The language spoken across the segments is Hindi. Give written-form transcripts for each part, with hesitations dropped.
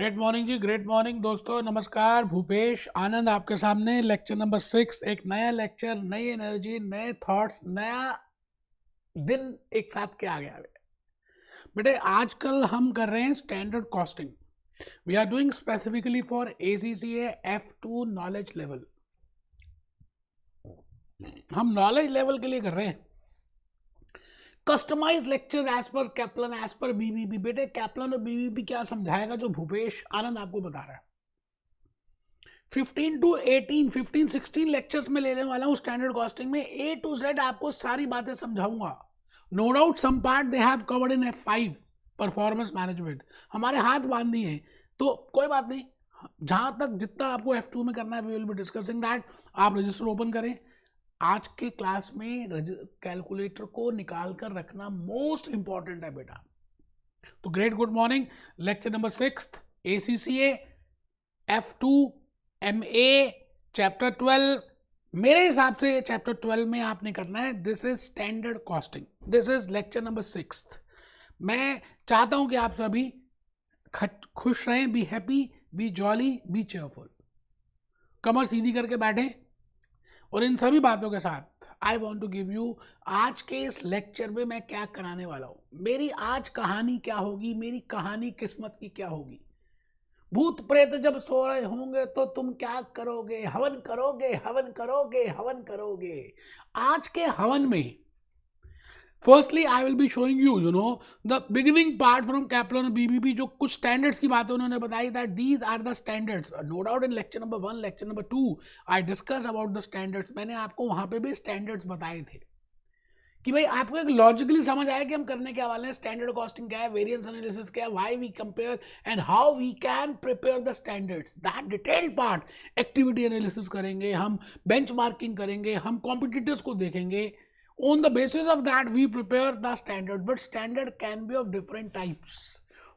ग्रेट मॉर्निंग जी, ग्रेट मॉर्निंग दोस्तों। नमस्कार, भूपेश आनंद आपके सामने लेक्चर नंबर 6। एक नया लेक्चर, नई एनर्जी, नए थॉट्स, नया दिन एक साथ के आ गया बेटे। आजकल हम कर रहे हैं standard costing. We are doing specifically for ACCA F2 knowledge level. हम नॉलेज लेवल के लिए कर रहे हैं customise lecture as per Kaplan, as per BBB। बेटे कैप्लन और BBB क्या समझाएगा जो भूपेश आनंद आपको बता रहा है। 15 to 18, 15, 16 लेक्चर्स में लेने वाला हूं स्टैंडर्ड कॉस्टिंग में। A to Z आपको सारी बातें समझाऊंगा। No doubt some part they have covered in F5 performance management. हमारे हाथ बांध दिए हैं तो कोई बात नहीं, जहां तक जितना आपको F2 में करना है we will be discussing that. आप रजिस्टर ओपन करें। आज के क्लास में कैलकुलेटर को निकाल कर रखना मोस्ट इंपॉर्टेंट है बेटा। तो great good morning. Lecture number 6 ACCA F2 MA chapter 12। मेरे हिसाब से चैप्टर 12 में आपने करना है this is standard costing. This is lecture number 6। मैं चाहता हूं कि आप सभी खुश रहें, be happy, be jolly, be cheerful. कमर सीधी करके बैठें और इन सभी बातों के साथ I want to give you आज के इस लेक्चर में मैं क्या कराने वाला हूं। मेरी आज कहानी क्या होगी, मेरी कहानी किस्मत की क्या होगी। भूत प्रेत जब सो रहे होंगे तो तुम क्या करोगे? हवन करोगे, हवन करोगे, हवन करोगे। आज के हवन में firstly I will be showing you know the beginning part from Kaplan और BBB। जो कुछ स्टैंडर्ड्स की बातें उन्होंने बताई that these are the standards. No doubt in lecture number 1, lecture number 2 I discuss about the standards. मैंने आपको वहां पे भी स्टैंडर्ड्स बताए थे कि भाई आपको एक लॉजिकली समझ आया कि हम करने क्या वाले हैं। स्टैंडर्ड कॉस्टिंग क्या है, वेरिएंस एनालिसिस क्या है, why we compare and how we can prepare the standards. That detailed part activity analysis करेंगे, हम बेंचमार्किंग करेंगे, हम कॉम्पिटिटर्स को देखेंगे। On the basis of that we prepare the standard, but standard can be of different types।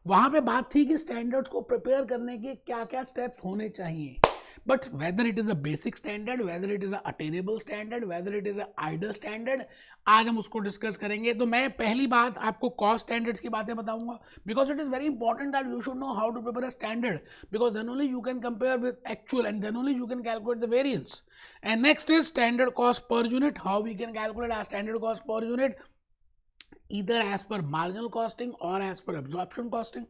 वहां पे बात थी कि स्टैंडर्ड्स को प्रिपेयर करने के क्या क्या स्टेप्स होने चाहिए, but whether it is a basic standard, whether it is a attainable standard, whether it is a ideal standard, आज हम उसको डिस्कस करेंगे। तो मैं पहली बात आपको कॉस्ट स्टैंडर्ड्स की बातें बताऊंगा because it is very important that you should know how to prepare a standard because then only you can compare with actual and then only you can calculate the variance. And next is standard cost per unit, how we can calculate our standard cost per unit either as per marginal costing or as per absorption costing।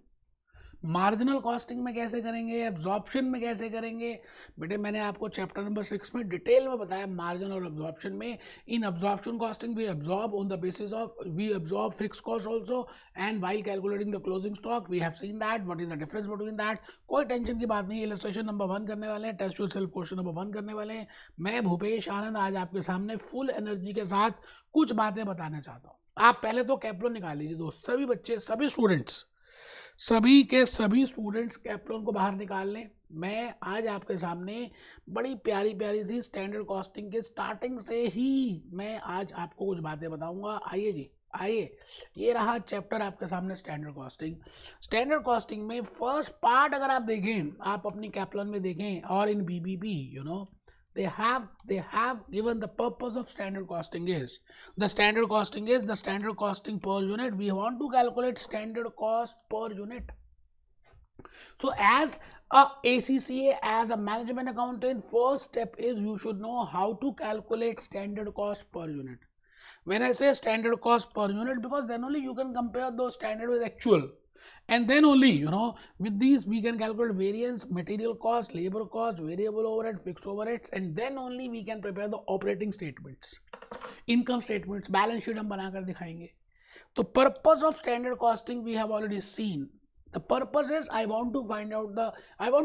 Marginal costing में कैसे करेंगे, एब्जॉर्प्शन में कैसे करेंगे। बेटे मैंने आपको चैप्टर नंबर 6 में डिटेल में बताया मार्जिन और एब्जॉर्प्शन में। In absorption costing we absorb on the basis of we absorb fix cost also and while calculating the closing stock we have seen that what is the difference between that. कोई टेंशन की बात नहीं। इलस्ट्रेशन नंबर 1 करने वाले हैं, test yourself question number 1 करने वाले हैं। मैं भूपेश आनंद आज आपके सामने फुल एनर्जी के साथ कुछ बातें बताना चाहता हूँ। आप पहले तो कैप्लोन निकाल लीजिए दोस्त, सभी बच्चे, सभी स्टूडेंट्स, सभी के सभी स्टूडेंट्स कैप्लोन को बाहर निकाल लें। मैं आज आपके सामने बड़ी प्यारी प्यारी सी स्टैंडर्ड कॉस्टिंग के स्टार्टिंग से ही मैं आज आपको कुछ बातें बताऊंगा। आइए जी, आइए, ये रहा चैप्टर आपके सामने स्टैंडर्ड कॉस्टिंग। स्टैंडर्ड कॉस्टिंग में फर्स्ट पार्ट अगर आप देखें, आप अपनी कैप्लोन में देखें और इन BBB you know they have given the purpose of standard costing is the standard costing per unit. We want to calculate standard cost per unit. So as a ACCA, as a management accountant, first step is you should know how to calculate standard cost per unit. When I say standard cost per unit, because then only you can compare those standard with actual, and then only you know with these we can calculate variance, material cost, labor cost, variable overhead, fixed overheads, and then only we can prepare the operating statements, income statements, balance sheet हम बनाकर दिखाएंगे। तो purpose of standard costing we have already seen. The purpose is I want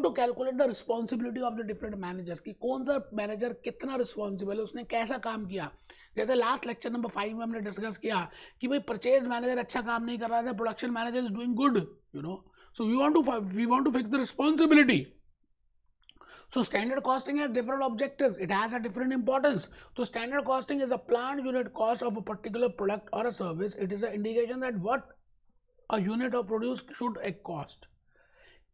to calculate the responsibility of the different managers कि कौन सा मैनेजर कितना रिस्पॉन्सिबल है, उसने कैसा काम किया। जैसे लास्ट लेक्चर नंबर 5 में हमने डिस्कस किया कि भाई परचेज मैनेजर अच्छा काम नहीं कर रहा था, production manager is doing good you know, so we want to fix the responsibility. So standard costing has different objectives, it has a different importance. So standard costing is a planned unit cost of a particular product or a service. It is an indication that what a unit of produce should a cost.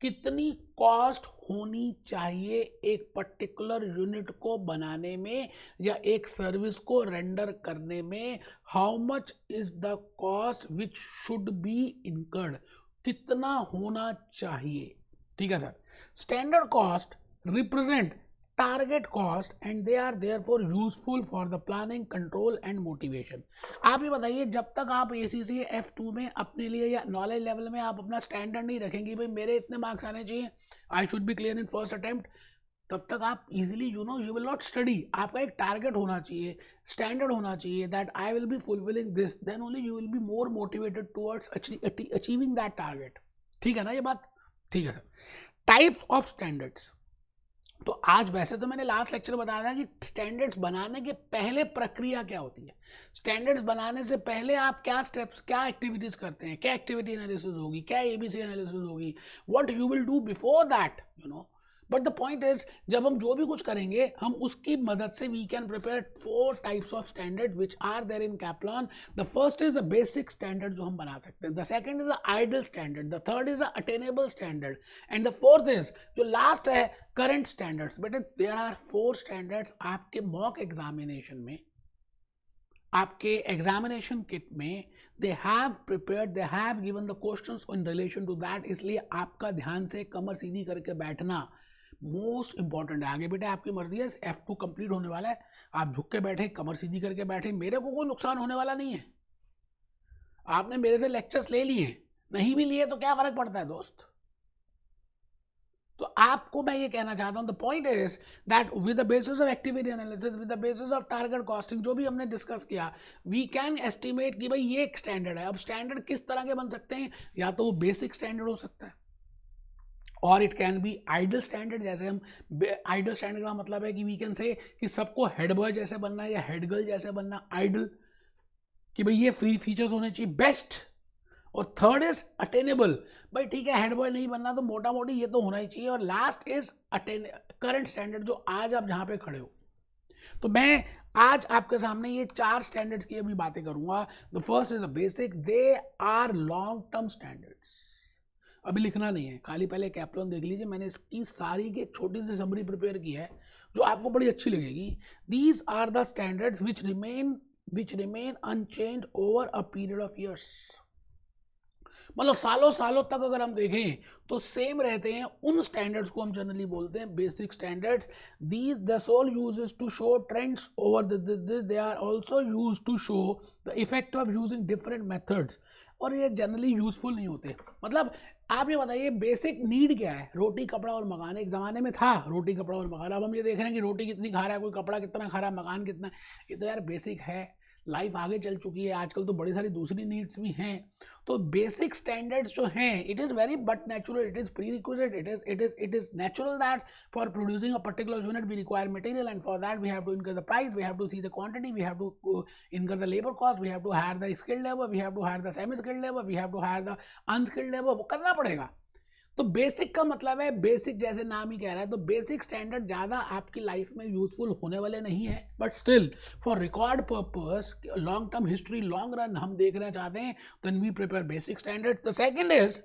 कितनी कॉस्ट होनी चाहिए एक पर्टिकुलर यूनिट को बनाने में या एक सर्विस को रेंडर करने में। How much is the cost which should be incurred, कितना होना चाहिए। ठीक है sir. Standard cost represent target cost and they are therefore useful for the planning, control and motivation. आप ये बताइए, जब तक आप ACCA F2 में अपने लिए या नॉलेज लेवल में आप अपना स्टैंडर्ड नहीं रखेंगे, भाई मेरे इतने मार्क्स आने चाहिए, I should be clear in first attempt, तब तक आप easily you will not study. आपका एक टारगेट होना चाहिए, स्टैंडर्ड होना चाहिए, that I will be fulfilling this, then only you will be more motivated towards achieving that target. ठीक है ना ये बात? ठीक है सर। टाइप्स ऑफ स्टैंडर्ड्स, तो आज वैसे तो मैंने लास्ट लेक्चर बताया था कि स्टैंडर्ड्स बनाने के पहले प्रक्रिया क्या होती है, स्टैंडर्ड्स बनाने से पहले आप क्या स्टेप्स, क्या एक्टिविटीज करते हैं, क्या एक्टिविटी एनालिसिस होगी, क्या ABC एनालिसिस होगी, what you will do before that, but the point is, जब हम जो भी कुछ करेंगे हम उसकी मदद से we can prepare 4 types of standards which are there in Kaplan. The first is a basic standard जो हम बना सकते हैं, the second is a ideal standard, the third is a attainable standard and the fourth is जो लास्ट है current standards. But there are 4 standards आपके मॉक एग्जामिनेशन में, आपके एग्जामिनेशन किट में they have prepared, they have given the questions in relation to that. इसलिए आपका ध्यान से कमर सीधी करके बैठना मोस्ट इंपॉर्टेंट है। आगे बेटे आपकी मर्जी है, F2 कंप्लीट होने वाला है, आप झुक के बैठे, कमर सीधी करके बैठे, मेरे को कोई नुकसान होने वाला नहीं है। आपने मेरे से लेक्चर्स ले लिए, नहीं भी लिए तो क्या फर्क पड़ता है दोस्त। तो आपको मैं ये कहना चाहता हूं, the point is that with the basis of activity analysis, with the basis of target costing, जो भी हमने डिस्कस किया, वी कैन एस्टिमेट कि भाई ये एक स्टैंडर्ड है। अब स्टैंडर्ड किस तरह के बन सकते हैं, या तो वो बेसिक स्टैंडर्ड हो सकता है और it can be ideal standard. जैसे हम आइडल स्टैंडर्ड का मतलब है कि वी कैन से कि सबको हेड बॉय जैसे बनना है या हेड गर्ल जैसे बनना, आइडल कि भाई ये फ्री फीचर्स होने चाहिए, बेस्ट। और थर्ड इज अटेनेबल, भाई ठीक है हेड बॉय नहीं बनना तो मोटा मोटी ये तो होना ही चाहिए। और लास्ट इज करंट स्टैंडर्ड, जो आज आप जहां पे खड़े हो। तो मैं आज आपके सामने ये 4 स्टैंडर्ड्स की अभी बातें करूंगा। The first is the basic, they are long term standards. अभी लिखना नहीं है, खाली पहले कैपलॉन देख लीजिए, मैंने इसकी सारी की एक छोटी सी समरी प्रिपेयर की है जो आपको बड़ी अच्छी लगेगी। These are the standards which remain unchanged over a period of years. मतलब सालों सालों तक अगर हम देखें तो सेम रहते हैं। उन स्टैंडर्ड्स को हम जनरली बोलते हैं basic standards. These the sole uses to show trends over they are also use to show the effect of using different methods. और ये जनरली यूजफुल नहीं होते। मतलब आप ये बताइए बेसिक नीड क्या है, रोटी कपड़ा और मकान। एक ज़माने में था रोटी कपड़ा और मकान, अब हम ये देख रहे हैं कि रोटी कितनी खा रहा है कोई, कपड़ा कितना खा रहा है, मकान कितना। ये तो यार बेसिक है, लाइफ आगे चल चुकी है, आजकल तो बड़ी सारी दूसरी नीड्स भी हैं। तो बेसिक स्टैंडर्ड्स जो हैं, it is very but natural, it is prerequisite, it is natural that for producing a particular unit we require material, and for that we have to incur the price, we have to see the quantity, we have to incur the labour cost, we have to hire the skilled labour, we have to hire the semi skilled labour, we have to hire the unskilled labour. वो करना पड़ेगा। तो बेसिक का मतलब है, बेसिक जैसे नाम ही कह रहा है, तो बेसिक स्टैंडर्ड ज़्यादा आपकी लाइफ में यूजफुल होने वाले नहीं है, but still for record purpose, long term history, long run हम देखना चाहते हैं, then we prepare basic standard. The second is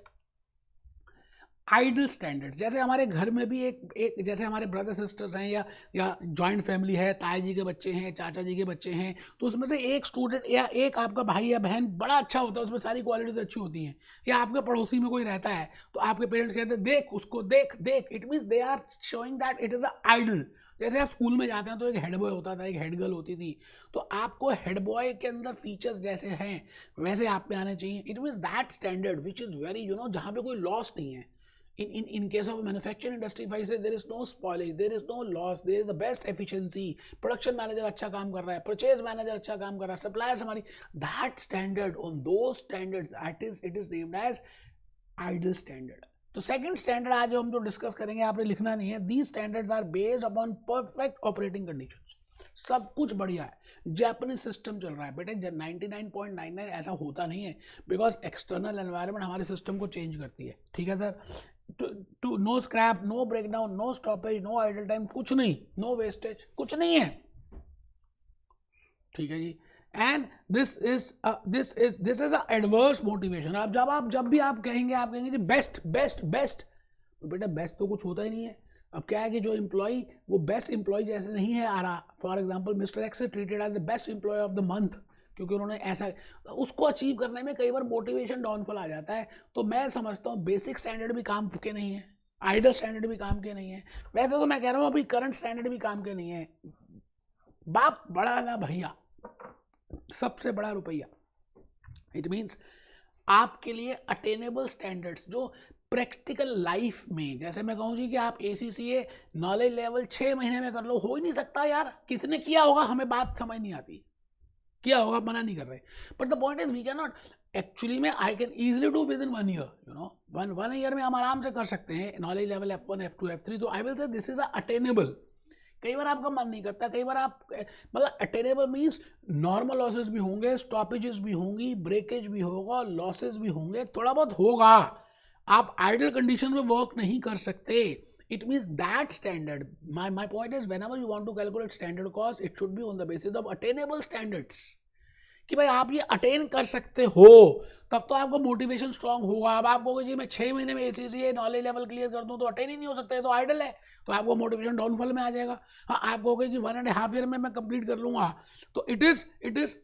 ideal standards. जैसे हमारे घर में भी एक जैसे हमारे ब्रदर सिस्टर्स हैं या जॉइंट फैमिली है, ताई जी के बच्चे हैं, चाचा जी के बच्चे हैं, तो उसमें से एक स्टूडेंट या एक आपका भाई या बहन बड़ा अच्छा होता है, उसमें सारी क्वालिटीज अच्छी होती हैं। या आपके पड़ोसी में कोई रहता है तो आपके पेरेंट्स कहते हैं देख उसको, देख देख, it means they are showing that it is a ideal. जैसे आप स्कूल में जाते हैं तो एक हेड बॉय होता था, एक हेड गर्ल होती थी, तो आपको हेड बॉय के अंदर फीचर्स जैसे हैं वैसे आप में आने चाहिए। It means that standard which is very जहाँ पे कोई लॉस नहीं है। In case of manufacturing industry, if I say there is no spoilage, there is no loss, there is the best efficiency, production manager अच्छा काम कर रहा है, purchase manager अच्छा काम कर रहा है, suppliers हमारी, that standard, on those standards, it is named as ideal standard. तो सेकंड स्टैंडर्ड आज हम जो डिस्कस करेंगे, आपने लिखना नहीं है, these standards are based upon perfect operating conditions. सब कुछ बढ़िया है, जापानीज सिस्टम चल रहा है बेटे, 99.99 ऐसा होता नहीं है, बिकॉज एक्सटर्नल एनवायरनमेंट हमारे सिस्टम को चेंज करती है। ठीक है sir, to no scrap, no breakdown, no stoppage, no idle time, कुछ नहीं, नो वेस्टेज, कुछ नहीं है। ठीक है जी। And this is a adverse motivation. आप जब भी आप कहेंगे जी बेस्ट बेस्ट बेस्ट, तो बेटा बेस्ट तो कुछ होता ही नहीं है। अब क्या है कि जो एम्प्लॉय वो बेस्ट एम्प्लॉय जैसे नहीं है आ रहा। फॉर एग्जांपल मिस्टर एक्स से treated as the best employee of the month, क्योंकि उन्होंने ऐसा, उसको अचीव करने में कई बार मोटिवेशन डाउनफॉल आ जाता है। तो मैं समझता हूँ बेसिक स्टैंडर्ड भी काम के नहीं है। आइडल स्टैंडर्ड भी काम के नहीं है। वैसे तो मैं कह रहा हूँ अभी करंट स्टैंडर्ड भी काम के नहीं है। बाप बड़ा ना भैया, सबसे बड़ा रुपया। इट मीन्स आपके लिए अटेनेबल स्टैंडर्ड्स जो प्रैक्टिकल लाइफ में, जैसे मैं कहूँ जी कि आप ACCA नॉलेज लेवल 6 महीने में कर लो, हो ही नहीं सकता यार। किसने किया होगा हमें बात समझ नहीं आती, किया होगा, मना नहीं कर रहे, but the point is we can not actually में I can easily do within 1 year, you know, one year में हम आराम से कर सकते हैं knowledge level F1 F2 F3। तो I will say this is attainable. कई बार आपका मन नहीं करता, कई बार आप मतलब अटेनेबल मीन्स नॉर्मल लॉसेज भी होंगे, स्टॉपेजेस भी होंगी, ब्रेकेज भी होगा, लॉसेज भी होंगे, थोड़ा बहुत होगा। आप आइडल कंडीशन में वर्क नहीं कर सकते। It means that standard. My point is whenever you want to calculate standard cost, it should be on the basis of attainable standards. कि भाई आप ये अटेन कर सकते हो, तब तो आपको मोटिवेशन स्ट्रांग होगा। अब आप कहोगे जी मैं 6 महीने में ACCA नॉलेज लेवल क्लियर कर दूं तो अटेन ही नहीं हो सकता है, तो आइडल है, तो आपको मोटिवेशन डाउनफॉल में आ जाएगा। हाँ, आप कहोगे कि 1.5 ईयर में मैं कंप्लीट कर लूंगा, तो इट इज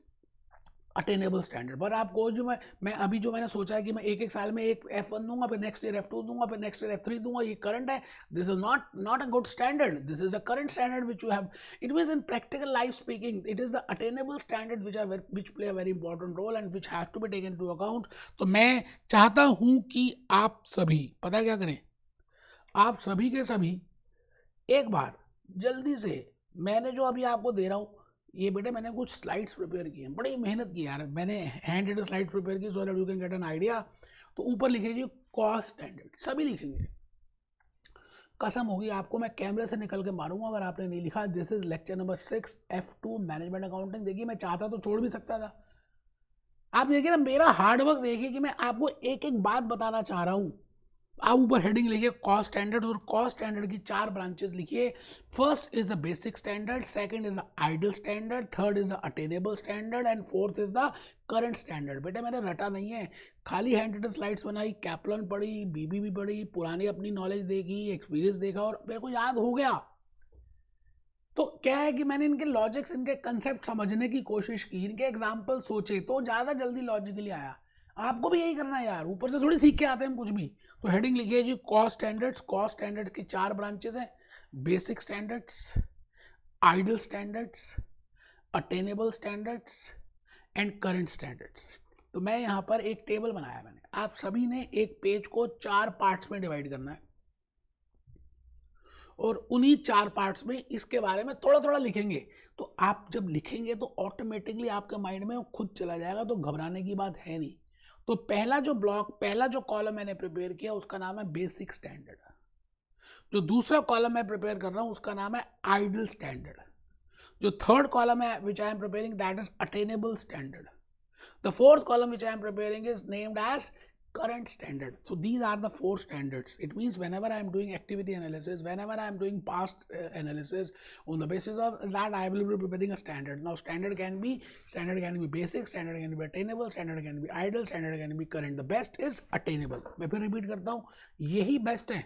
अटेनेबल स्टैंडर्ड। पर आप कहो जो मैं अभी जो मैंने सोचा है कि मैं एक साल में एक F1 दूंगा, फिर नेक्स्ट ईयर F2 दूंगा, फिर नेक्स्ट ईयर F3 दूंगा, ये करंट है। This is not a good standard, this is a current standard which you have. It means in practical life speaking it is the attainable standard which play a very important role and which have to be taken to account. तो मैं चाहता हूं कि आप सभी पता क्या करें, आप सभी के सभी एक बार जल्दी से, मैंने जो अभी आपको दे रहा हूं ये बेटे, मैंने कुछ स्लाइड्स प्रिपेयर किए हैं, बड़ी मेहनत की यार, मैंने हैंड रिटन स्लाइड्स प्रिपेयर की so that you can get an idea. तो ऊपर लिखेंगे कॉस्ट स्टैंडर्ड, सभी लिखेंगे, कसम होगी आपको, मैं कैमरे से निकल के मारूंगा अगर आपने नहीं लिखा। This is lecture number 6 F2 management accounting. देखिए मैं चाहता तो छोड़ भी सकता था, आप देखिए ना मेरा हार्डवर्क देखिए कि मैं आपको एक एक बात बताना चाह रहा हूँ। आप ऊपर हेडिंग लिखिए कॉस्ट स्टैंडर्ड, और कॉस्ट स्टैंडर्ड की 4 ब्रांचेस लिखिए। First is the basic standard, second is the ideal standard, third is the attainable standard and fourth is the current standard. बेटे मैंने रटा नहीं है, खाली हैंड रिटन स्लाइड्स बनाई, कैप्लन पढ़ी, BB पढ़ी, पुरानी अपनी नॉलेज देखी, एक्सपीरियंस देखा और मेरे को याद हो गया। तो क्या है कि मैंने इनके लॉजिक्स, इनके कंसेप्ट समझने की कोशिश की, इनके एग्जाम्पल सोचे, तो ज़्यादा जल्दी लॉजिकली आया। आपको भी यही करना है यार, ऊपर से थोड़ी सीख के आते हैं हम कुछ भी। तो हेडिंग लिखिए जी कॉस्ट स्टैंडर्ड्स। कॉस्ट स्टैंडर्ड्स की 4 ब्रांचेस हैं, basic standards, ideal standards, attainable standards and current standards. तो मैं यहाँ पर एक टेबल बनाया मैंने, आप सभी ने एक पेज को 4 पार्ट्स में डिवाइड करना है और उन्हीं 4 पार्ट्स में इसके बारे में थोड़ा थोड़ा लिखेंगे। तो आप जब लिखेंगे तो ऑटोमेटिकली आपके माइंड में वो खुद चला जाएगा, तो घबराने की बात है नहीं। तो पहला जो ब्लॉक, पहला जो कॉलम मैंने प्रिपेयर किया उसका नाम है बेसिक स्टैंडर्ड। जो दूसरा कॉलम मैं प्रिपेयर कर रहा हूं उसका नाम है आइडल स्टैंडर्ड। जो थर्ड कॉलम है which I am preparing that is attainable standard. The fourth column which I am preparing is named as current standard. So these are the 4 standards. It means whenever I am doing activity analysis, whenever I am doing past analysis, on the basis of that I will be preparing a standard. Now standard can be basic, standard can be attainable, standard can be idle, standard can be current. The best is attainable. मैं फिर रिपीट करता हूँ, यही बेस्ट है,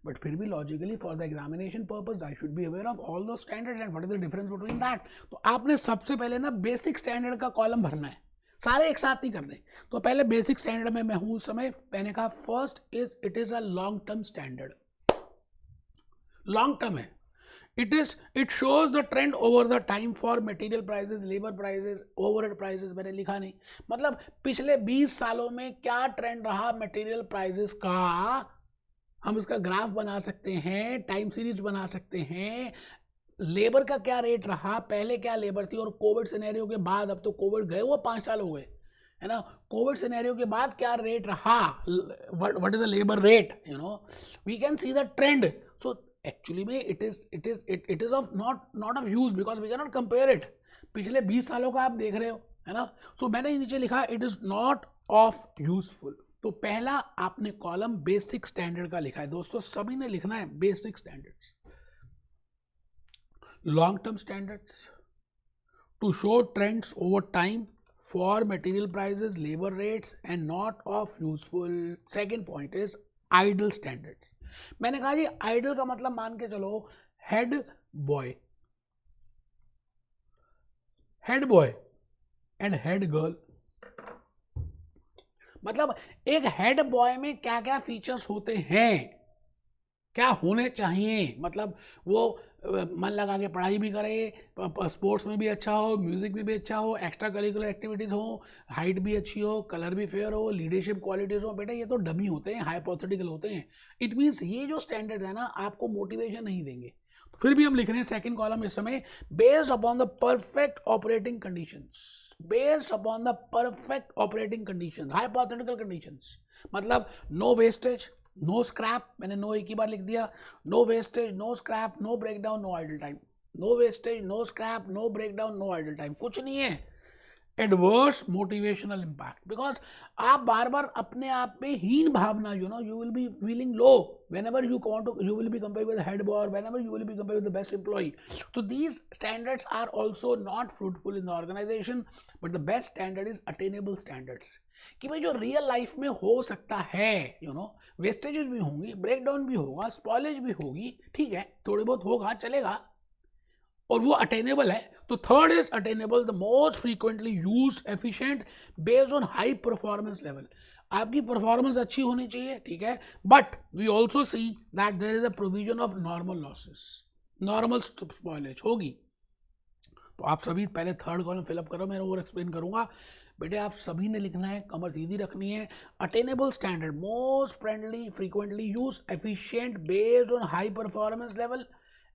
बट फिर भी logically for the examination purpose I should be aware of all दो standards and what is the difference between that. तो आपने सबसे पहले ना बेसिक स्टैंडर्ड का कॉलम भरना है, सारे एक साथ नहीं करने। तो पहले बेसिक स्टैंडर्ड में मैं हूं उस समय, मैंने कहा first is it is a long term standard. Long term है, it shows the trend over the time for material prices, labour prices, overhead prices. मैंने लिखा नहीं, मतलब पिछले 20 सालों में क्या ट्रेंड रहा मटेरियल प्राइसेस का, हम इसका ग्राफ बना सकते हैं, टाइम सीरीज बना सकते हैं। लेबर का क्या रेट रहा, पहले क्या लेबर थी, और कोविड सिनेरियो के बाद, अब तो कोविड गए वो 5 साल हो गए है ना, कोविड सिनेरियो के बाद क्या रेट रहा, what is the labour rate, you know, we can see the trend. So actually में it is of not of use because we can not compare it. पिछले 20 सालों का आप देख रहे हो है ना। सो मैंने नीचे लिखा it is not of useful. तो पहला आपने कॉलम बेसिक स्टैंडर्ड का लिखा है। दोस्तों सभी ने लिखना है basic standards. long term standards to show trends over time for material prices, labor rates and not of useful. Second point is idle standards. मैंने कहा जी idle का मतलब मान के चलो head boy and head girl। मतलब एक हेड बॉय में क्या क्या फीचर्स होते हैं क्या होने चाहिए, मतलब वो मन लगा के पढ़ाई भी करे, स्पोर्ट्स में भी अच्छा हो, म्यूजिक में भी अच्छा हो, एक्स्ट्रा करिकुलर एक्टिविटीज हो, हाइट भी अच्छी हो, कलर भी फेयर हो, लीडरशिप क्वालिटीज हो। बेटा ये तो डमी होते हैं, हाइपोथेटिकल होते हैं। इट मीन्स ये जो स्टैंडर्ड है ना आपको मोटिवेशन नहीं देंगे। तो फिर भी हम लिख रहे हैं सेकंड कॉलम इस समय, based upon the perfect operating conditions, based upon the perfect operating conditions, hypothetical conditions, मतलब नो वेस्टेज, नो स्क्रैप, मैंने नो एक ही बार लिख दिया, no wastage, no scrap, no breakdown, no idle time, no wastage, no scrap, no breakdown, no idle time, कुछ नहीं है। एडवर्स मोटिवेशनल इम्पैक्ट, बिकॉज आप बार बार अपने आप में हीन भावना, you will be feeling low whenever you want to, you will be compared with the head boy, whenever you will be compared with the best employee. So these standards are also not fruitful in the organization, but the best standard is attainable standards, कि भाई जो रियल लाइफ में हो सकता है, वेस्टेजेस भी होंगी, ब्रेक डाउन भी होगा, स्पॉलेज भी होगी, ठीक है, थोड़ी बहुत होगा, चलेगा, और वो अटेनेबल है। तो third is attainable, the most frequently use, efficient, based on high performance level. आपकी परफॉर्मेंस अच्छी होनी चाहिए, ठीक है, but we also see that there is a provision of normal losses, normal spoilage होगी। तो आप सभी पहले थर्ड कॉलम फिलअप करो, मैं और एक्सप्लेन करूंगा। बेटे आप सभी ने लिखना है, कमर सीधी रखनी है। Attainable standard, most friendly, frequently use, efficient, based on high performance level,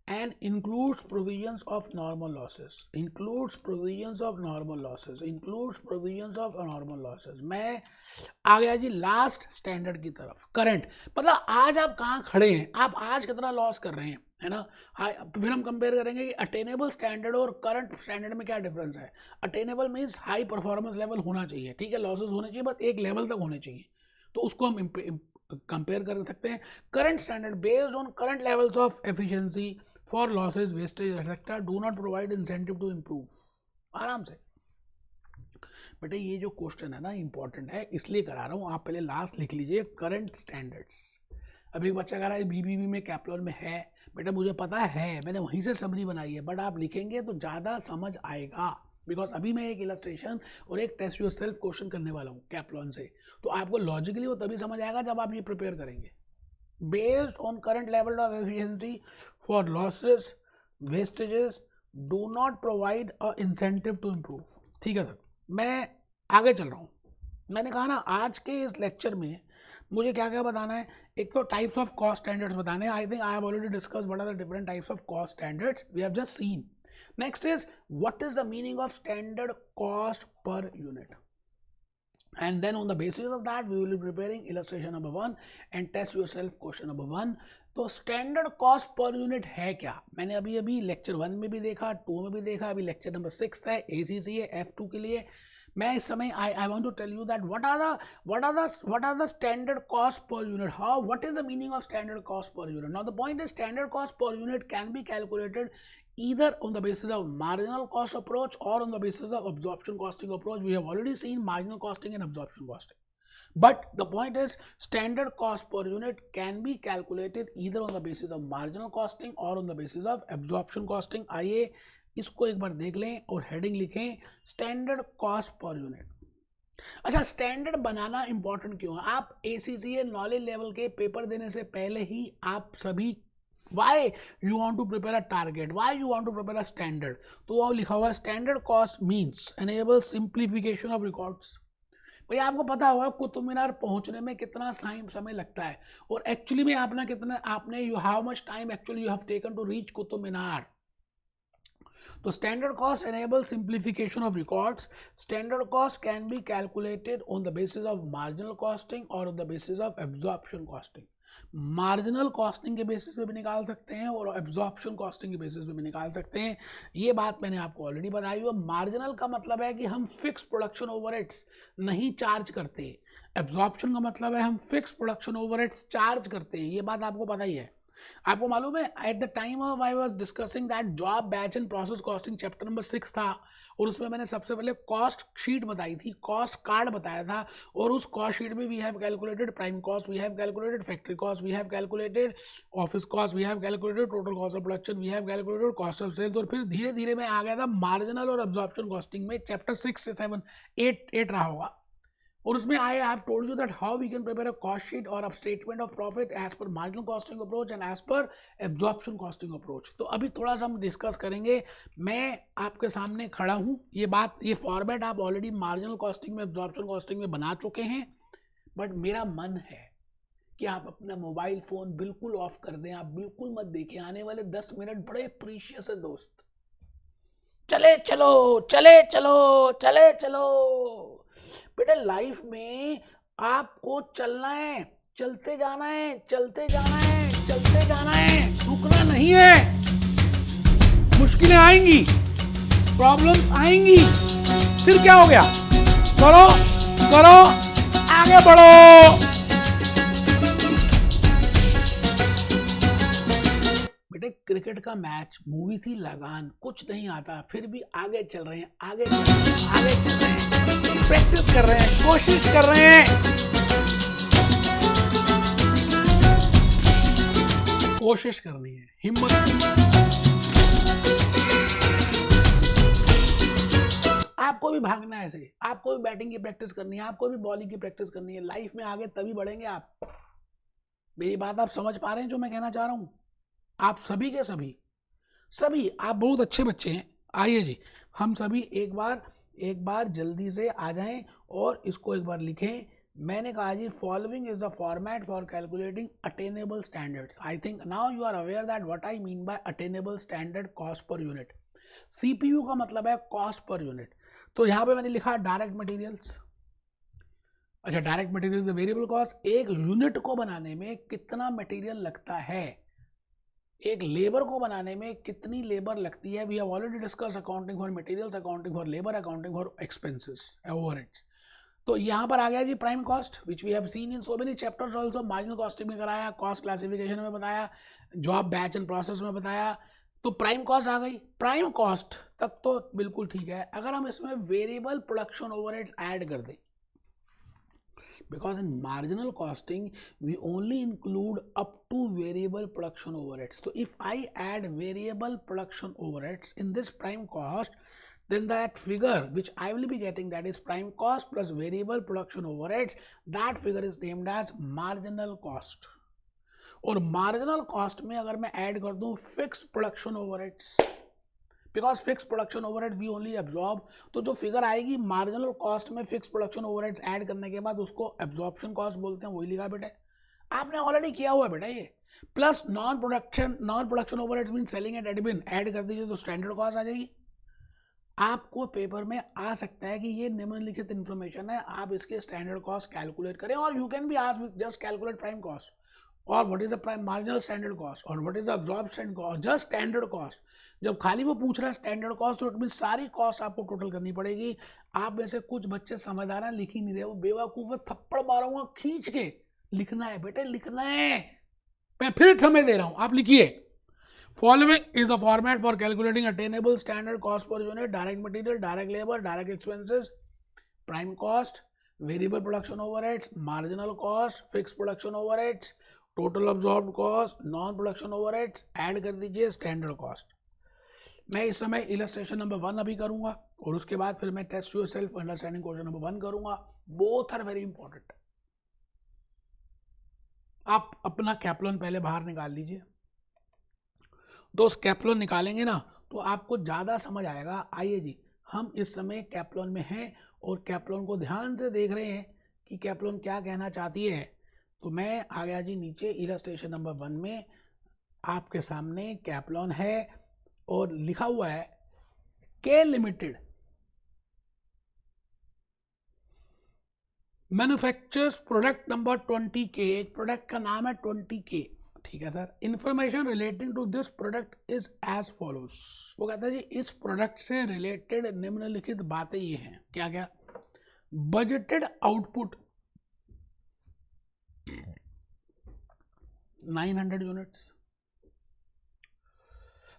and includes provisions of normal losses, includes provisions of normal losses, includes provisions of normal losses। मैं आ गया जी लास्ट स्टैंडर्ड की तरफ, करंट, मतलब आज आप कहाँ खड़े हैं, आप आज कितना लॉस कर रहे हैं, है ना। हाँ, फिर हम कंपेयर करेंगे कि अटेनेबल स्टैंडर्ड और करंट स्टैंडर्ड में क्या डिफरेंस है। Attainable means high performance level होना चाहिए, ठीक है, लॉसेस होने चाहिए, बस एक लेवल तक होने चाहिए, तो उसको हम कंपेयर कर सकते हैं। Current standard, based on current levels of efficiency, for losses, wastage etcetera, do not provide incentive to improve. आराम से बेटे, ये जो क्वेश्चन है ना इंपॉर्टेंट है, इसलिए करा रहा हूँ, आप पहले लास्ट लिख लीजिए, करंट स्टैंडर्ड्स। अभी बच्चा कह रहा है बीबीबी में, कैप्लॉन में है, बेटा मुझे पता है, मैंने वहीं से समरी बनाई है, बट आप लिखेंगे तो ज़्यादा समझ आएगा, बिकॉज अभी मैं एक इलस्ट्रेशन और एक टेस्ट योर सेल्फ क्वेश्चन करने वाला हूँ कैप्लॉन से, तो आपको लॉजिकली वो तभी समझ आएगा जब आप ये प्रिपेयर करेंगे। Based on current level of efficiency for losses, wastages, do not provide a incentive to improve। ठीक है सर, मैं आगे चल रहा हूँ। मैंने कहा ना आज के इस लेक्चर में मुझे क्या क्या बताना है। एक तो टाइप्स ऑफ कॉस्ट स्टैंडर्ड्स बताने हैं। I think I have already discuss what are the different types of cost standards, we have just seen. Next is what is the meaning of standard cost per unit, and then on the basis of that we will be preparing illustration number 1 and test yourself question number 1। तो स्टैंडर्ड कॉस्ट पर यूनिट है क्या, मैंने अभी लेक्चर 1 में भी देखा, 2 में भी देखा, अभी लेक्चर नंबर 6 है, ACC है, F2 के लिए। मैं इस समय I want to tell you that what are the standard cost per unit, how, what is the meaning of standard cost per unit। Now the point is standard cost per unit can be calculated either on the basis of marginal cost approach or on the basis of absorption costing approach। We have already seen marginal costing and absorption costing, but the point is standard cost per unit can be calculated either on the basis of marginal costing or on the basis of absorption costing। आइए इसको एक बार देख लें और हेडिंग लिखें, स्टैंडर्ड कॉस्ट पर यूनिट। अच्छा, स्टैंडर्ड बनाना इंपॉर्टेंट क्यों है? आप ACCA नॉलेज लेवल के पेपर देने से पहले ही आप सभी why you want to prepare a target, why you want to prepare a standard, तो वो लिखा हुआ standard cost means enable simplification of records। भैया आपको पता होगा कुतुब मीनार पहुंचने में कितना समय लगता है, और एक्चुअली में आपने you how much time actually you have taken to reach Qutub Minar. तो standard cost enable simplification of records। Standard cost can be calculated on the basis of marginal costing or on the basis of absorption costing। Marginal costing के बेसिस पे भी निकाल सकते हैं और एब्जॉर्प्शन कॉस्टिंग के बेसिस पे भी निकाल सकते हैं। ये बात मैंने आपको ऑलरेडी बताई हुई। मार्जिनल का मतलब है कि हम फिक्स प्रोडक्शन ओवरहेड्स नहीं चार्ज करते, एब्जॉर्प्शन का मतलब है हम फिक्स प्रोडक्शन ओवरहेड्स चार्ज करते हैं। ये बात आपको पता ही है। आपको मालूम है at the time of I was discussing that job batch and process costing, chapter number 6 था, और उसमें मैंने सबसे पहले कॉस्ट शीट बताई थी, कॉस्ट कार्ड बताया था, और उस कॉस्ट शीट में we have calculated prime cost, we have calculated factory cost, we have calculated office cost, we have calculated total cost of production, we have calculated cost of sales, और फिर धीरे धीरे मैं आ गया था मार्जिनल और एब्जॉर्प्शन कॉस्टिंग में। चैप्टर 6 से 7 8 रहा होगा, और उसमें I have told you that how we can prepare a cost sheet और a statement of profit as per marginal costing approach and as per absorption costing approach. तो अभी थोड़ा सा हम डिस्कस करेंगे। मैं आपके सामने खड़ा हूँ, ये फॉर्मेट आप ऑलरेडी मार्जिनल कॉस्टिंग में, एब्जॉर्प्शन कॉस्टिंग में बना चुके हैं, बट मेरा मन है कि आप अपना मोबाइल फोन बिल्कुल ऑफ कर दें, आप बिल्कुल मत देखें। आने वाले 10 मिनट बड़े प्रीशियस है दोस्त। चले चलो चले चलो चले चलो बेटा, लाइफ में आपको चलना है, चलते जाना है, चलते जाना है, चलते जाना है, रुकना नहीं है। मुश्किलें आएंगी, प्रॉब्लम्स आएंगी, फिर क्या हो गया? करो करो, आगे बढ़ो। बेटे क्रिकेट का मैच, मूवी थी लगान, कुछ नहीं आता फिर भी आगे चल रहे हैं, आगे चल रहे हैं, आगे चल रहे हैं, प्रैक्टिस कर रहे हैं, कोशिश कर रहे हैं, कोशिश करनी है, हिम्मत। आपको भी भागना है ऐसे, आपको भी बैटिंग की प्रैक्टिस करनी है, आपको भी बॉलिंग की प्रैक्टिस करनी है। लाइफ में आगे तभी बढ़ेंगे आप। मेरी बात आप समझ पा रहे हैं जो मैं कहना चाह रहा हूं? आप सभी के सभी आप बहुत अच्छे बच्चे हैं। आइए जी, हम सभी एक बार जल्दी से आ जाएं और इसको एक बार लिखें। मैंने कहा जी, following is the format for calculating attainable standards. I think now you are aware that what I mean by attainable standard cost per unit. CPU का मतलब है कॉस्ट पर यूनिट। तो यहाँ पे मैंने लिखा डायरेक्ट मटेरियल्स। अच्छा, डायरेक्ट मटेरियल्स वेरिएबल कॉस्ट। एक यूनिट को बनाने में कितना मटेरियल लगता है, एक लेबर को बनाने में कितनी लेबर लगती है। We have already discuss accounting for materials, accounting for labour, accounting for expenses, overheads. तो यहाँ पर आ गया जी prime cost, which we have seen in so many chapters also. Marginal costing में कराया, कॉस्ट क्लासिफिकेशन में बताया, जॉब बैच एंड प्रोसेस में बताया। तो प्राइम कॉस्ट आ गई। प्राइम कॉस्ट तक तो बिल्कुल ठीक है। अगर हम इसमें वेरिएबल प्रोडक्शन ओवरहेड्स ऐड कर दें, because in marginal costing we only include up to variable production overheads. So if I add variable production overheads in this prime cost, then that figure which I will be getting, that is prime cost plus variable production overheads, that figure is named as marginal cost. और marginal cost में अगर मैं ऐड कर दूं fixed production overheads, because fix production overhead we only absorb, तो जो फिगर आएगी मार्जिनल कॉस्ट में फिक्स प्रोडक्शन ओवरहेड्स ऐड करने के बाद उसको एब्जॉर्प्शन कॉस्ट बोलते हैं। वही लिखा बेटा, आपने ऑलरेडी किया हुआ है बेटा ये। Plus non production overheads mean selling and admin add कर दीजिए तो स्टैंडर्ड कॉस्ट आ जाएगी। आपको पेपर में आ सकता है कि ये निम्नलिखित इन्फॉर्मेशन है, आप इसके स्टैंडर्ड कॉस्ट कैलकुलेट करें, और you can be asked just calculate prime cost और what is the prime marginal standard cost और what is the absorption cost, just standard cost. जब खाली वो पूछ रहा है स्टैंडर्ड कॉस्ट, तो इट मीन सारी कॉस्ट आपको टोटल करनी पड़ेगी। आप में से कुछ बच्चे समझदार हैं, लिख ही नहीं रहे, वो बेवकूफ है, थप्पड़ मारूंगा खींच के। लिखना है बेटे, लिखना है, मैं फिर समय दे रहा हूं, आप लिखिए। Following is a format for calculating attainable standard cost per unit, direct material, direct labour, direct expenses, prime cost, variable production overheads, marginal cost, fix production overheads, total absorbed cost, non production overheads, add कर दीजिए स्टैंडर्ड कॉस्ट। मैं इस समय इलस्ट्रेशन नंबर 1 अभी करूंगा और उसके बाद फिर मैं test yourself understanding question number 1 करूंगा। Both are very important. आप अपना कैप्लॉन पहले बाहर निकाल लीजिए। दोस्त कैप्लॉन निकालेंगे ना तो आपको ज़्यादा समझ आएगा। आइए जी, हम इस समय कैप्लॉन में हैं और कैप्लॉन को ध्यान से देख रहे हैं कि कैप्लॉन क्या कहना चाहती है। तो मैं आ गया जी नीचे, इलस्ट्रेशन नंबर 1 में आपके सामने कैप्लॉन है और लिखा हुआ है के limited manufactures product number 20K। एक प्रोडक्ट का नाम है 20K, ठीक है sir. Information relating to this product is as follows. वो कहता है जी, इस प्रोडक्ट से रिलेटेड निम्नलिखित बातें ये हैं। क्या क्या? Budgeted output 900 units.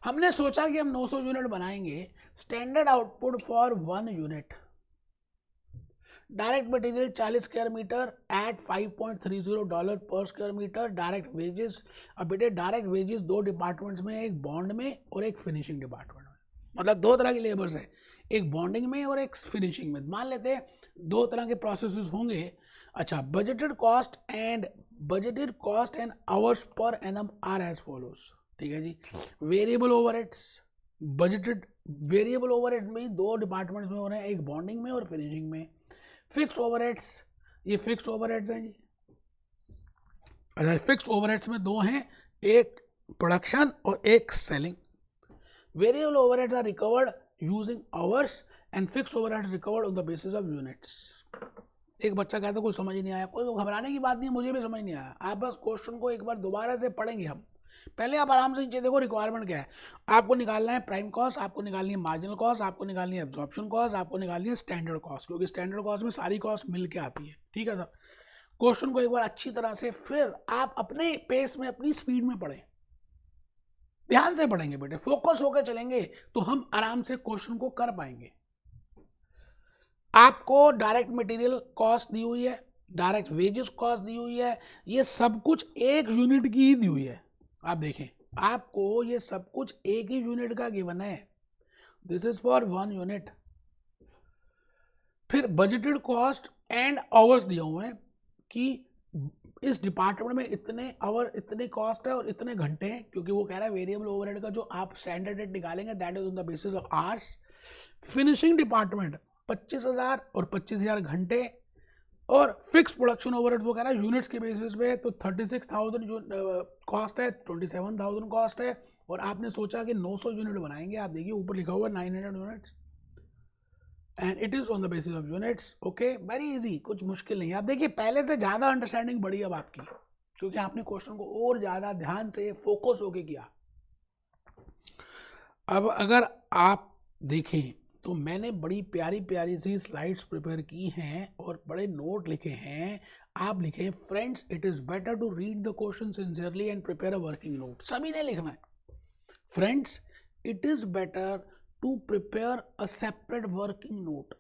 हमने सोचा कि हम 900 यूनिट बनाएंगे। Standard output for 1 unit. Direct material 40 square metre at $5.30 per square metre. Direct wages, अब बेटे डायरेक्ट वेजेस 2 डिपार्टमेंट्स में, एक बॉन्ड में और एक फिनिशिंग डिपार्टमेंट में। मतलब 2 तरह की लेबर्स है, एक बॉन्डिंग में और एक फिनिशिंग में। मान लेते हैं दो तरह के प्रोसेसेस होंगे। अच्छा, budgeted cost and hours per annum are as follows. ठीक है जी। Variable overheads, budgeted variable overhead में दो डिपार्टमेंट्स में हो रहे हैं, एक बॉन्डिंग में और फिनिशिंग में। फिक्स्ड ओवरहेड्स, ये फिक्स्ड ओवरहेड्स हैं जी। अच्छा, फिक्स्ड ओवरहेड्स में दो हैं, एक प्रोडक्शन और एक selling. Variable overheads are recovered using hours and fixed overheads recovered on the basis of units. एक बच्चा कहता है कुछ समझ नहीं आया, कोई घबराने की बात नहीं है, मुझे भी समझ नहीं आया। आप बस क्वेश्चन को एक बार दोबारा से पढ़ेंगे हम। पहले आप आराम से नीचे देखो रिक्वायरमेंट क्या है। आपको निकालना है प्राइम कॉस्ट, आपको निकालनी है मार्जिनल कॉस्ट, आपको निकालनी है एब्जॉर्प्शन कॉस्ट, आपको निकालनी है स्टैंडर्ड कॉस्ट, क्योंकि स्टैंडर्ड कॉस्ट में सारी कॉस्ट मिल के आती है। ठीक है सर। क्वेश्चन को एक बार अच्छी तरह से फिर आप अपने पेस में अपनी स्पीड में पढ़ें, ध्यान से पढ़ेंगे बेटे, फोकस होकर चलेंगे तो हम आराम से क्वेश्चन को कर पाएंगे। आपको डायरेक्ट मटेरियल कॉस्ट दी हुई है, डायरेक्ट वेजेस कॉस्ट दी हुई है, ये सब कुछ एक यूनिट की ही दी हुई है। आप देखें, आपको ये सब कुछ एक ही यूनिट का गिवन है, दिस इज फॉर 1 यूनिट। फिर बजटेड कॉस्ट एंड आवर्स दिए हुए हैं कि इस डिपार्टमेंट में इतने आवर, इतने कॉस्ट है और इतने घंटे हैं, क्योंकि वो कह रहा है वेरिएबल ओवरहेड का जो आप स्टैंडर्ड रेट निकालेंगे that is on the basis of hours. Finishing department 25,000 और 25,000 घंटे, और फिक्स प्रोडक्शन ओवरहेड वो कह रहा है यूनिट्स के बेसिस पे, तो 36,000 जो कॉस्ट है, 27,000 कॉस्ट है, और आपने सोचा कि 900 यूनिट बनाएंगे। आप देखिए ऊपर लिखा हुआ 900 units and it is on the basis of units. Okay, very easy, कुछ मुश्किल नहीं है। आप देखिए पहले से ज़्यादा अंडरस्टैंडिंग बढ़ी अब आपकी, क्योंकि आपने क्वेश्चन को और ज़्यादा ध्यान से फोकस होके किया। अब अगर आप देखें तो मैंने बड़ी प्यारी प्यारी सी स्लाइड्स प्रिपेयर की हैं और बड़े नोट लिखे हैं। आप लिखें friends it is better to read the question sincerely and prepare a working note. सभी ने लिखना है friends it is better to prepare a separate working note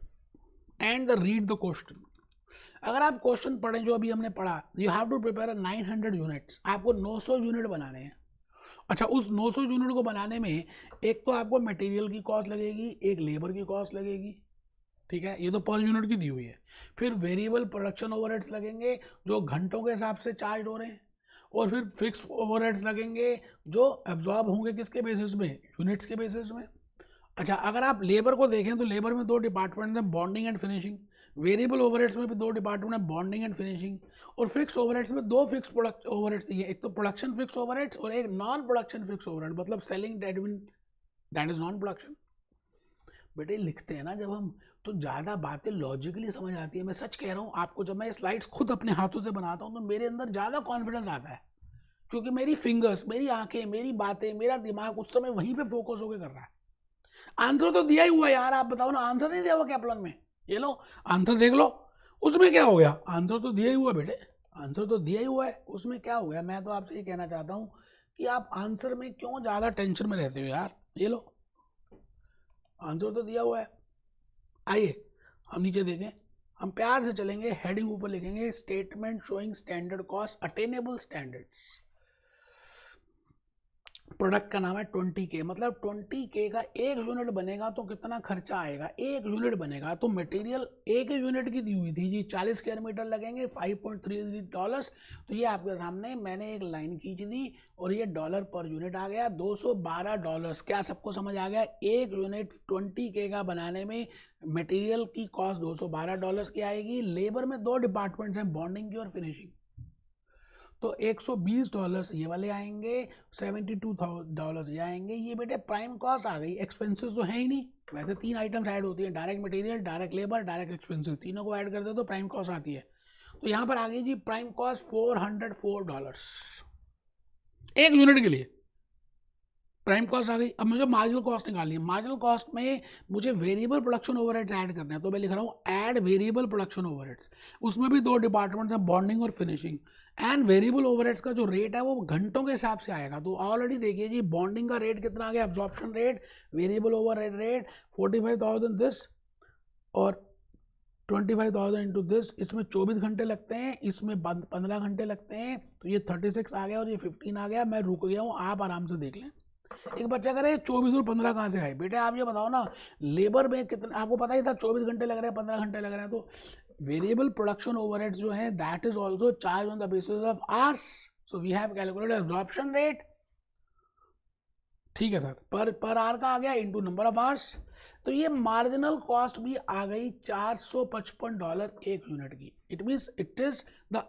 and read the question. अगर आप क्वेश्चन पढ़ें जो अभी हमने पढ़ा, you have to prepare 900 units, आपको 900 यूनिट बनाने हैं। अच्छा, उस 900 यूनिट को बनाने में एक तो आपको मटेरियल की कॉस्ट लगेगी, एक लेबर की कॉस्ट लगेगी। ठीक है, ये तो पर यूनिट की दी हुई है। फिर वेरिएबल प्रोडक्शन ओवरहेड्स लगेंगे जो घंटों के हिसाब से चार्ज हो रहे हैं, और फिर फिक्स ओवरहेड्स लगेंगे जो एब्जॉर्ब होंगे किसके बेसिस में, यूनिट्स के बेसिस में। अच्छा, अगर आप लेबर को देखें तो लेबर में दो डिपार्टमेंट हैं, bonding and finishing. Variable overheads में भी दो डिपार्टमेंट है, बॉन्डिंग एंड फिनिशिंग। और फिक्स ओवरहेड्स में दो फिक्स प्रोडक्ट ओवरहेड्स दिए, एक तो प्रोडक्शन फिक्स ओवरहेड्स और एक नॉन प्रोडक्शन फिक्स ओवरहेड, मतलब selling that is non production. बेटे लिखते हैं ना जब हम, तो ज़्यादा बातें लॉजिकली समझ आती है। मैं सच कह रहा हूँ आपको, जब मैं स्लाइड्स खुद अपने हाथों से बनाता हूँ तो मेरे अंदर ज़्यादा कॉन्फिडेंस आता है, क्योंकि मेरी फिंगर्स, मेरी आंखें, मेरी बातें, मेरा दिमाग उस समय वहीं पर फोकस होकर कर रहा है। आंसर तो दिया ही हुआ यार, आप बताओ ना, आंसर नहीं दिया हुआ कैप्लन में, ये लो आंसर देख लो, उसमें क्या हो गया, आंसर तो दिया ही हुआ बेटे, आंसर तो दिया ही हुआ है, उसमें क्या हो गया। मैं तो आपसे ये कहना चाहता हूँ कि आप आंसर में क्यों ज़्यादा टेंशन में रहते हो यार, ये लो आंसर तो दिया हुआ है। आइए हम नीचे देखें, हम प्यार से चलेंगे, हेडिंग ऊपर लिखेंगे statement showing standard cost attainable standards. Product का नाम है 20K, मतलब 20K का एक यूनिट बनेगा तो कितना खर्चा आएगा। एक यूनिट बनेगा तो मटेरियल एक ही यूनिट की दी हुई थी जी, 40 स्क्वायर मीटर लगेंगे, $5.33। तो ये आपके सामने मैंने एक लाइन खींच दी और ये डॉलर पर यूनिट आ गया, $212। क्या सबको समझ आ गया? एक यूनिट 20K का बनाने में मटेरियल की कॉस्ट $212 की आएगी। लेबर में दो डिपार्टमेंट्स हैं, बॉन्डिंग की और फिनिशिंग, तो $120 ये वाले आएंगे, $72 ये आएंगे। ये बेटे प्राइम कॉस्ट आ गई, एक्सपेंसेस तो है ही नहीं। वैसे 3 आइटम्स ऐड होती हैं, direct material, direct labour, direct expenses, तीनों को ऐड कर दे तो प्राइम कॉस्ट आती है। तो यहाँ पर आ गई जी प्राइम कॉस्ट $404 एक यूनिट के लिए, प्राइम कॉस्ट आ गई। अब मुझे मार्जिनल कॉस्ट निकालनी है। मार्जिनल कॉस्ट में मुझे वेरिएबल प्रोडक्शन ओवरहेड्स ऐड करने हैं, तो मैं लिख रहा हूँ ऐड वेरिएबल प्रोडक्शन ओवरहेड्स। उसमें भी दो डिपार्टमेंट्स हैं, बॉन्डिंग और फिनिशिंग। एंड वेरिएबल ओवरहेड्स का जो रेट है वो घंटों के हिसाब से आएगा। तो ऑलरेडी देखिए जी, बॉन्डिंग का रेट कितना आ गया, absorption rate, variable overhead rate 45,000 this और 25,000 इंटू दिस। इसमें 24 घंटे लगते हैं, इसमें 15 घंटे लगते हैं, तो ये 36 आ गया और ये 15 आ गया। मैं रुक गया हूँ, आप आराम से देख लें। एक बच्चा कह रहा है 24 और 15 कहाँ से आए? बेटे आप ये बताओ ना, लेबर में कितना, आपको पता ही था 24 घंटे लग रहे हैं, 15 घंटे लग रहे हैं, तो वेरिएबल प्रोडक्शन ओवरहेड्स जो है that is also charge on the basis of hours, so we have calculated absorption rate. ठीक है सर, पर आवर का आ गया इनटू नंबर ऑफ आवर्स, तो ये मार्जिनल कॉस्ट भी आ गई $455 एक यूनिट की। It means it is the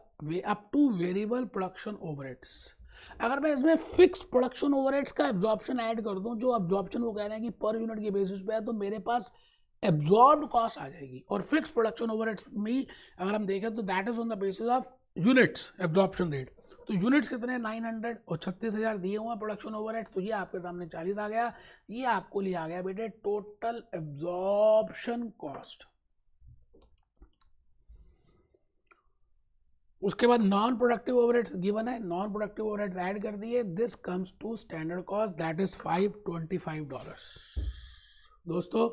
up two variable production overheads. अगर मैं इसमें फिक्स्ड प्रोडक्शन ओवरहेड्स का एब्जॉर्प्शन ऐड कर दूं, जो एब्जॉर्प्शन वो कह रहे हैं कि पर यूनिट के बेसिस पे है, तो मेरे पास एब्जॉर्ब्ड कॉस्ट आ जाएगी। और फिक्स्ड प्रोडक्शन ओवरहेड्स में अगर हम देखें तो that is on the basis of units absorption rate. तो यूनिट्स कितने 900 और 36,000 दिए हुए हैं प्रोडक्शन ओवरहेड्स, तो ये आपके सामने 40 आ गया। ये आपको लिया गया बेटे टोटल एब्जॉर्प्शन कॉस्ट। उसके बाद नॉन प्रोडक्टिव ओवरहेड्स गिवन है, नॉन प्रोडक्टिव ओवरहेड्स ऐड कर दिए, this comes to standard cost that is $525। दोस्तों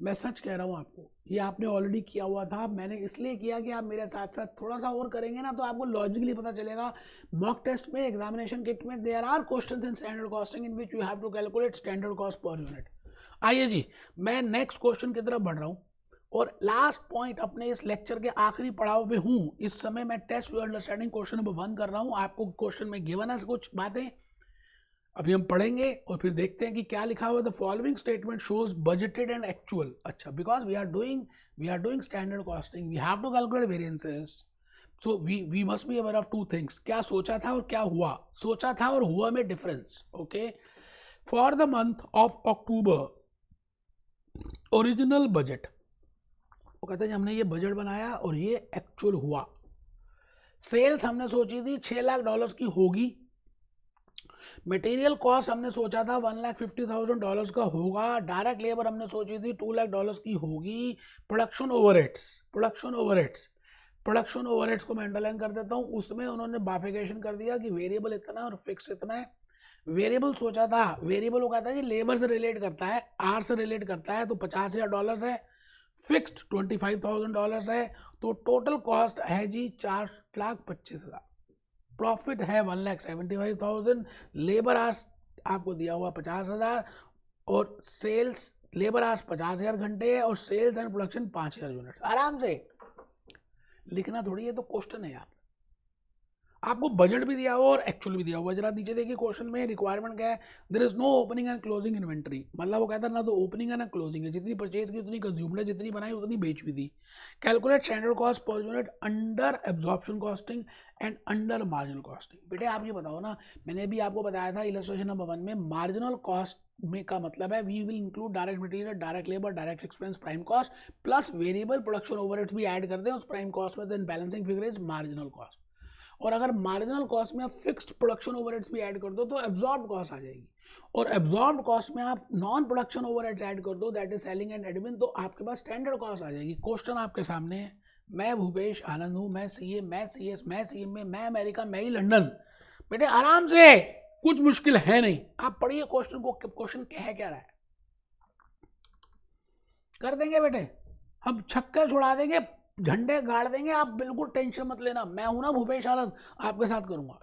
मैं सच कह रहा हूँ आपको, ये आपने ऑलरेडी किया हुआ था, मैंने इसलिए किया कि आप मेरे साथ साथ थोड़ा सा और करेंगे ना तो आपको लॉजिकली पता चलेगा। मॉक टेस्ट में, एग्जामिनेशन किट में there are questions in standard costing in which you have to calculate standard cost per unit. आइए जी, मैं नेक्स्ट क्वेश्चन की तरफ बढ़ रहा हूँ और लास्ट पॉइंट अपने इस लेक्चर के आखिरी पड़ाव पे हूँ। इस समय मैं test your understanding question number 1 कर रहा हूँ। आपको क्वेश्चन में गिवन है कुछ बातें, अभी हम पढ़ेंगे और फिर देखते हैं कि क्या लिखा हुआ है। The following statement shows budgeted and actual. अच्छा, because we are doing standard costing, we have to calculate variances, so we must be aware of 2 things, क्या सोचा था और क्या हुआ, सोचा था और हुआ में difference. Okay, for the month of October original budget, वो कहते हैं हमने ये बजट बनाया और ये एक्चुअल हुआ। सेल्स हमने सोची थी $6 लाख की होगी, मटेरियल कॉस्ट हमने सोचा था $1,50,000 का होगा, डायरेक्ट लेबर हमने सोची थी $2 लाख की होगी। प्रोडक्शन ओवरहेड्स को मैं अंडरलाइन कर देता हूँ, उसमें उन्होंने बाइफिकेशन कर दिया कि वेरिएबल इतना है और फिक्स इतना है। वेरिएबल सोचा था, वेरिएबल वो कहता है कि लेबर से रिलेट करता है, आर से रिलेट करता है, तो $50,000 है, फिक्स्ड $25,000 है, तो टोटल कॉस्ट है जी 4,25,000। प्रॉफिट है 1,75,000, लेबर आवर्स आपको दिया हुआ 50,000 और सेल्स लेबर आवर्स 50,000 घंटे है और सेल्स एंड प्रोडक्शन 5,000 यूनिट। आराम से लिखना थोड़ी है, तो क्वेश्चन है यार, आपको बजट भी दिया हुआ और एक्चुअल भी दिया हुआ। जरा नीचे देखिए क्वेश्चन में रिक्वायरमेंट क्या है, there is no opening and closing inventory, मतलब वो कहता है ना तो ओपनिंग है ना क्लोजिंग है, जितनी परचेज की उतनी कंज्यूम्ड है, जितनी बनाई उतनी बेच भी दी। Calculate standard cost per unit under absorption costing and under marginal costing. बेटे आप ये बताओ ना, मैंने भी आपको बताया था इलस्ट्रेशन नंबर 1 में, मार्जिनल कॉस्ट में का मतलब है we will include direct material, direct labour, direct expense, prime cost plus variable production overheads भी ऐड कर दें उस प्राइम कॉस्ट में, then balancing figure is marginal cost. और अगर मार्जिनल कॉस्ट में आप फिक्स्ड प्रोडक्शन ओवरहेड्स भी ऐड कर दो तो एब्जॉर्ब कॉस्ट आ जाएगी, और एब्जॉर्ब कॉस्ट में आप नॉन प्रोडक्शन ओवरहेड्स ऐड कर दो that is selling and admin, तो आपके पास स्टैंडर्ड कॉस्ट आ जाएगी। क्वेश्चन आपके सामने है, मैं भूपेश आनंद हूँ, मैं सीए, मैं सीएस, मैं सीएमए, मैं अमेरिका, मैं ही लंदन। बेटे आराम से, कुछ मुश्किल है नहीं, आप पढ़िए क्वेश्चन को, क्वेश्चन कह क्या रहा है, कर देंगे बेटे, हम छक्के छुड़ा देंगे, झंडे गाड़ देंगे, आप बिल्कुल टेंशन मत लेना, मैं हूं ना भूपेश आनंद, आपके साथ करूंगा।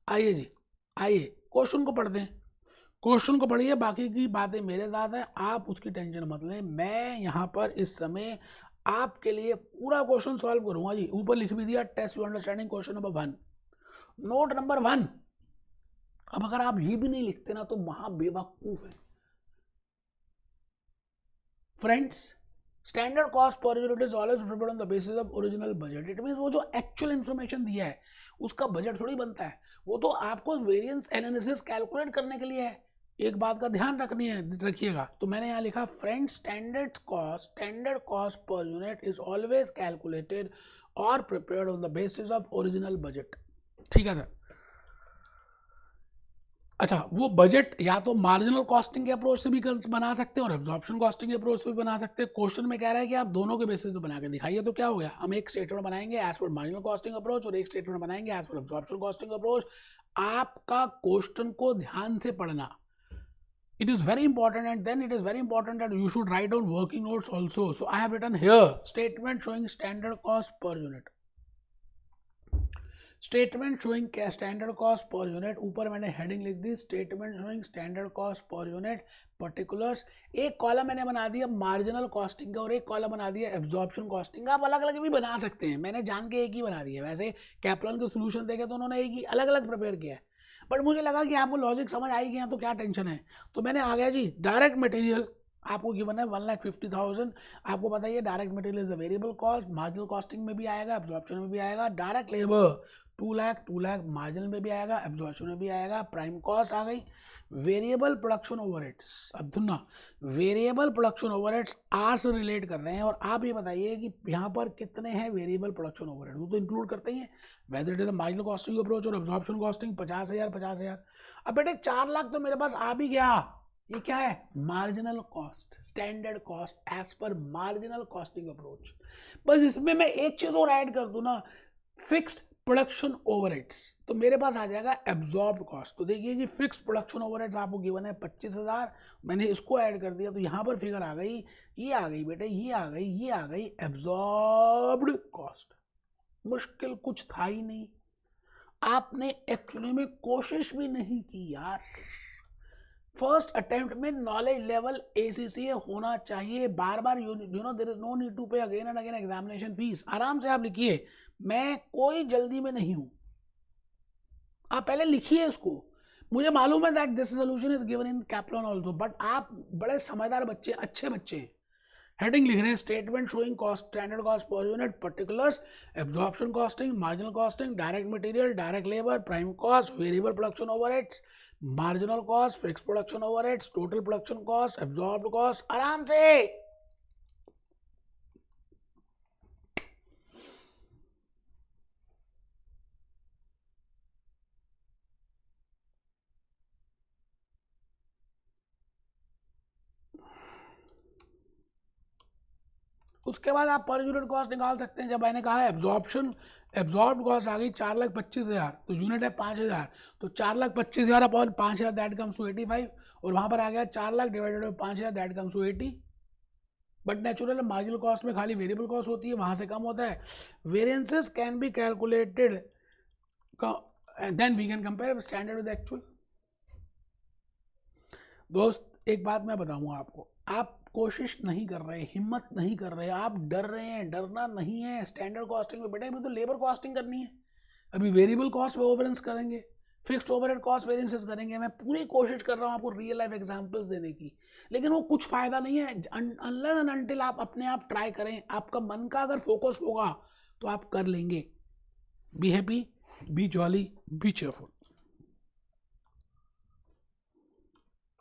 आइए जी, आइए क्वेश्चन को पढ़ते हैं, क्वेश्चन को पढ़िए, बाकी की बातें मेरे साथ है, आप उसकी टेंशन मत लें। मैं यहाँ पर इस समय आपके लिए पूरा क्वेश्चन सॉल्व करूंगा जी। ऊपर लिख भी दिया test your understanding question number 1, note number 1। अब अगर आप ये भी नहीं लिखते ना तो महा बेवकूफ है friends. Standard cost per unit is always prepared on the basis of original budget. It means वो जो एक्चुअल इन्फॉर्मेशन दिया है उसका बजट थोड़ी बनता है, वो तो आपको वेरिएंस एनालिसिस कैलकुलेट करने के लिए है। एक बात का ध्यान रखिएगा, तो मैंने यहाँ लिखा friends, standard cost per unit is always calculated और prepared on the basis of original budget. ठीक है सर। अच्छा, वो बजट या तो मार्जिनल कॉस्टिंग के अप्रोच से भी बना सकते हैं और एब्जॉर्प्शन कॉस्टिंग के अप्रोच से भी बना सकते हैं। क्वेश्चन में कह रहा है कि आप दोनों के बेसिस पे बना के दिखाइए, तो क्या हो गया, हम एक स्टेटमेंट बनाएंगे as per marginal costing approach और एक स्टेटमेंट बनाएंगे as per absorption costing approach. आपका क्वेश्चन को ध्यान से पढ़ना, it is very important, and then it is very important that you should write down working notes also. So I have written here statement showing standard cost per unit. Statement showing standard cost per unit, ऊपर मैंने हेडिंग लिख दी statement showing standard cost per unit particulars. एक कॉलम मैंने बना दिया मार्जिनल कॉस्टिंग का और एक कॉलम बना दिया एब्जॉर्प्शन कॉस्टिंग का। आप अलग अलग भी बना सकते हैं, मैंने जान के एक ही बना दिया। वैसे कैप्लन के सोल्यूशन देखे तो उन्होंने एक ही अलग अलग प्रिपेयर किया है, बट मुझे लगा कि आपको लॉजिक समझ आई गया तो क्या टेंशन है। तो मैंने आ गया जी डायरेक्ट मटेरियल आपको गिवन है 1,50,000। आपको बताइए direct material is a variable cost, marginal costing में भी आएगा, एब्जॉर्प्शन में भी आएगा। डायरेक्ट लेबर 2 लाख मार्जिनल में भी आएगा, एब्जॉर्प्शन में भी आएगा। प्राइम कॉस्ट आ गई। वेरिएबल प्रोडक्शन ओवरहेड्स, अब सुनना, वेरिएबल प्रोडक्शन ओवरहेड्स आर से रिलेट कर रहे हैं और आप ये बताइए कि यहाँ पर कितने हैं वेरिएबल प्रोडक्शन ओवरहेड, वो तो इंक्लूड करते ही हैं weather it is marginal costing approach और एब्जॉर्प्शन कॉस्टिंग। 50,000। अब बेटे 4 लाख तो मेरे पास आ भी गया, ये क्या है marginal cost, standard cost as per marginal costing approach. बस इसमें मैं एक चीज और ऐड कर दूं ना, फिक्स्ड प्रोडक्शन ओवरहेड्स, तो मेरे पास आ जाएगा एब्जॉर्ब्ड कॉस्ट। तो देखिए जी फिक्स्ड प्रोडक्शन ओवरहेड्स आपको गिवन है 25,000, मैंने इसको ऐड कर दिया तो यहां पर फिगर आ गई, ये आ गई बेटे, ये आ गई, ये आ गई एब्जॉर्ब्ड कॉस्ट। मुश्किल कुछ था ही नहीं, आपने एक्चुअली में कोशिश भी नहीं की यार। फर्स्ट अटेम्प्ट में नॉलेज लेवल ACCA होना चाहिए। बार बार you know there is no need to pay again and again examination fees. आराम से आप लिखिए, मैं कोई जल्दी में नहीं हूं, आप पहले लिखिए इसको। मुझे मालूम है that this solution is given in Kaplan also, but आप बड़े समझदार बच्चे, अच्छे बच्चे हैं। हेडिंग लिख रहे हैं statement showing cost standard cost per unit particulars, absorption costing, marginal costing, direct material, direct labour, prime cost, variable production overheads, marginal cost, fix production overheads, total production cost, absorbed cost. आराम से उसके बाद आप पर यूनिट कॉस्ट निकाल सकते हैं। जब मैंने कहा एब्जॉर्प्शन, एब्जॉर्ब कॉस्ट आ गई 4,25,000, तो यूनिट है 5,000, तो 4,25,000 अपॉन 5,000 दैट कम्स टू 85, और वहां पर आ गया 4 lakh divided by 5,000 that comes to 80। But natural marginal cost में खाली वेरिएबल कॉस्ट होती है, वहां से कम होता है। Variances can be calculated, then we can compare standard with actual. दोस्त एक बात मैं बताऊंगा आपको, आप कोशिश नहीं कर रहे, हिम्मत नहीं कर रहे, आप डर रहे हैं। डरना नहीं है स्टैंडर्ड कॉस्टिंग में बेटा, अभी तो लेबर कॉस्टिंग करनी है, अभी वेरिएबल कॉस्ट ओवरेंस करेंगे, फिक्स्ड ओवरहेड कॉस्ट वेरिएंसेस करेंगे। मैं पूरी कोशिश कर रहा हूँ आपको रियल लाइफ एग्जांपल्स देने की, लेकिन वो कुछ फायदा नहीं है अनलेस एंड अनटिल आप अपने आप ट्राई करें। आपका मन का अगर फोकस होगा तो आप कर लेंगे। B happy, be jolly, be cheerful.